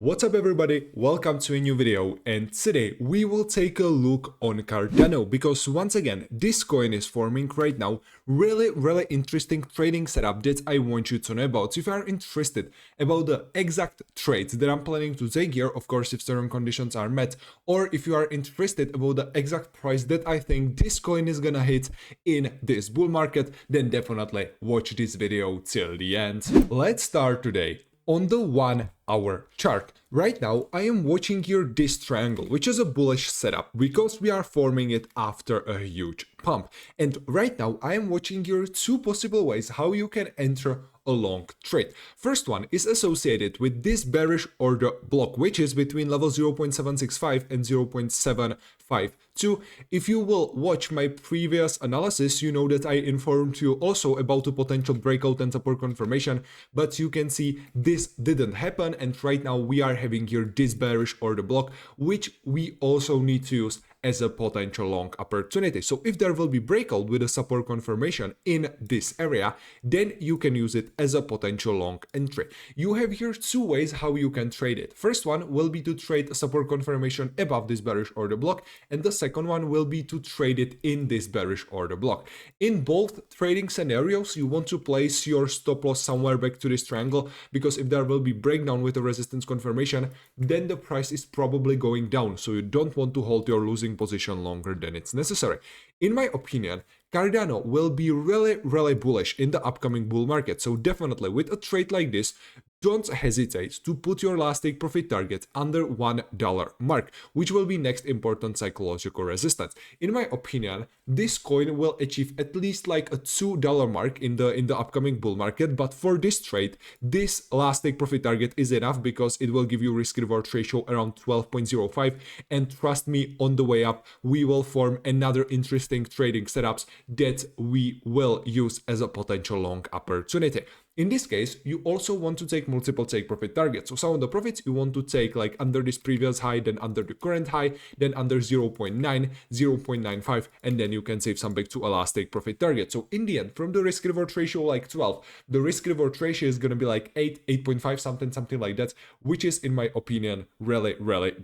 What's up everybody, welcome to a new video, and today we will take a look on Cardano because once again this coin is forming right now really interesting trading setup that I want you to know about. So if you are interested about the exact trades that I'm planning to take here, of course if certain conditions are met, or if you are interested about the exact price that I think this coin is gonna hit in this bull market, then definitely watch this video till the end. Let's start today on the 1 hour chart. Right now I am watching here this triangle, which is a bullish setup because we are forming it after a huge pump. And right now I am watching here two possible ways how you can enter a long trade. First one is associated with this bearish order block, which is between level 0.765 and 0.752. If you will watch my previous analysis, you know that I informed you also about a potential breakout and support confirmation, but you can see this didn't happen, and right now we are having here this bearish order block, which we also need to use as a potential long opportunity. So if there will be breakout with a support confirmation in this area, then you can use it as a potential long entry. You have here two ways how you can trade it. First one will be to trade a support confirmation above this bearish order block, and the second one will be to trade it in this bearish order block. In both trading scenarios, you want to place your stop loss somewhere back to this triangle, because if there will be breakdown with a resistance confirmation, then the price is probably going down, so you don't want to hold your losing position longer than it's necessary. In my opinion, Cardano will be really bullish in the upcoming bull market, so definitely with a trade like this, don't hesitate to put your last take profit target under $1 mark, which will be next important psychological resistance. In my opinion, this coin will achieve at least like a $2 mark in the upcoming bull market, but for this trade, this last take profit target is enough because it will give you risk reward ratio around 12.05, and trust me, on the way up, we will form another interesting trading setups that we will use as a potential long opportunity. In this case, you also want to take multiple take profit targets. So some of the profits you want to take like under this previous high, then under the current high, then under 0.9, 0.95, and then you can save some back to a last take profit target. So in the end, from the risk reward ratio like 12, the risk reward ratio is going to be like 8, 8.5, something like that, which is in my opinion really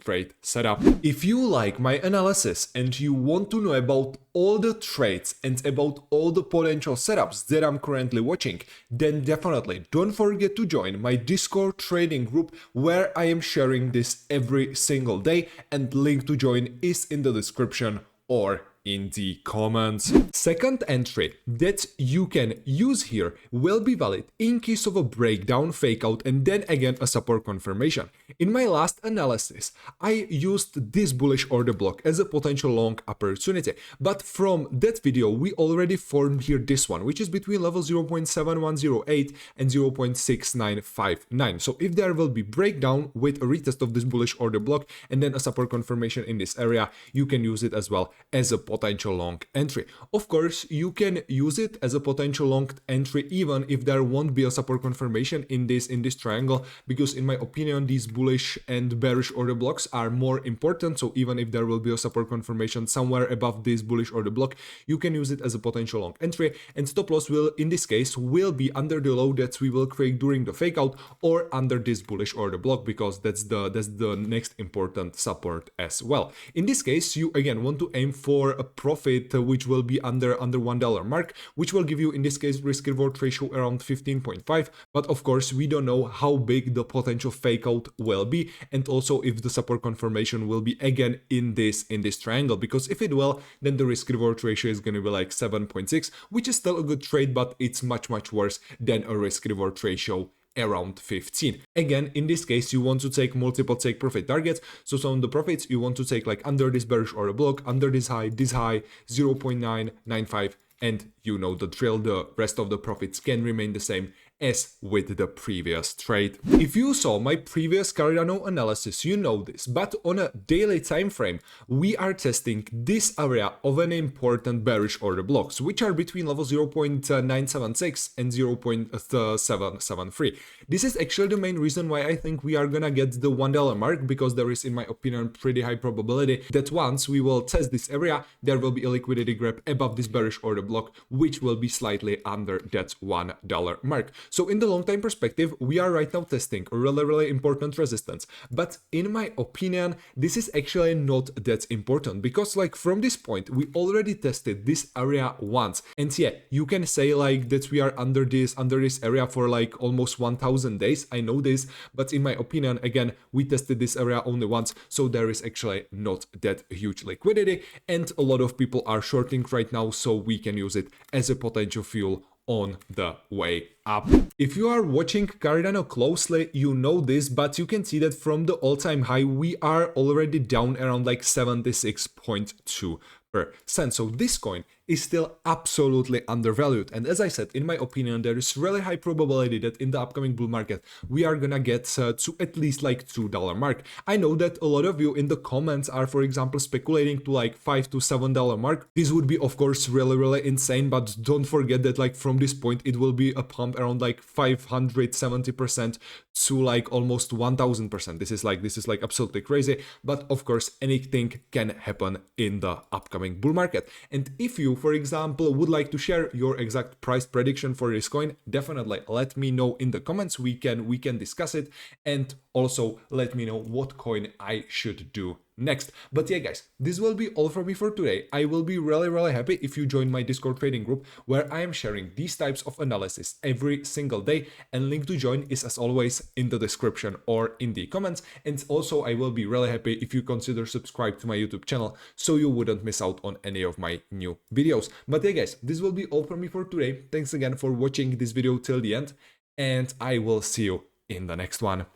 great setup. If you like my analysis and you want to know about all the trades and about all the potential setups that I'm currently watching, then definitely don't forget to join my Discord trading group where I am sharing this every single day, and link to join is in the description or in the comments. Second entry that you can use here will be valid in case of a breakdown, fake out, and then again a support confirmation. In my last analysis, I used this bullish order block as a potential long opportunity, but from that video we already formed here this one, which is between level 0.7108 and 0.6959. So if there will be breakdown with a retest of this bullish order block and then a support confirmation in this area, you can use it as well as a potential long entry. Of course, you can use it as a potential long entry even if there won't be a support confirmation in this triangle, because in my opinion these bullish and bearish order blocks are more important. So even if there will be a support confirmation somewhere above this bullish order block, you can use it as a potential long entry, and stop loss will in this case will be under the low that we will create during the fake out, or under this bullish order block, because that's the next important support as well. In this case, you again want to aim for a profit which will be under $1 mark, which will give you in this case risk reward ratio around 15.5, but of course we don't know how big the potential fake out will be, and also if the support confirmation will be again in this triangle, because if it will, then the risk reward ratio is going to be like 7.6, which is still a good trade, but it's much worse than a risk reward ratio around 15. Again, in this case, you want to take multiple take profit targets. So some of the profits you want to take like under this bearish order block, under this high, 0.995, and you know the drill, the rest of the profits can remain the same as with the previous trade. If you saw my previous Cardano analysis, you know this, but on a daily time frame, we are testing this area of an important bearish order blocks, which are between level 0.976 and 0.773. This is actually the main reason why I think we are gonna get the $1 mark, because there is, in my opinion, pretty high probability that once we will test this area, there will be a liquidity grab above this bearish order block, which will be slightly under that $1 mark. So in the long time perspective, we are right now testing a really important resistance. But in my opinion, this is actually not that important, because like from this point, we already tested this area once. And yeah, you can say like that we are under this area for like almost 1000 days. I know this, but in my opinion, again, we tested this area only once, so there is actually not that huge liquidity, and a lot of people are shorting right now, so we can use it as a potential fuel on the way up. If you are watching Cardano closely, you know this, but you can see that from the all-time high, we are already down around like 76.2%. So this coin is still absolutely undervalued. And as I said, in my opinion, there is really high probability that in the upcoming bull market, we are gonna get to at least like $2 mark. I know that a lot of you in the comments are, for example, speculating to like $5 to $7 mark. This would be, of course, really insane, but don't forget that like from this point, it will be a pump around like 570% to like almost 1000%. This is like absolutely crazy, but of course, anything can happen in the upcoming bull market. And if you, for example, would like to share your exact price prediction for this coin, definitely let me know in the comments. We can discuss it, and also let me know what coin I should do next. But yeah, guys, this will be all from me for today. I will be really happy if you join my Discord trading group, where I am sharing these types of analysis every single day, and link to join is as always in the description or in the comments. And also I will be really happy if you consider subscribe to my YouTube channel, so you wouldn't miss out on any of my new videos. But yeah, guys, this will be all from me for today. Thanks again for watching this video till the end, and I will see you in the next one.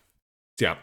Yeah.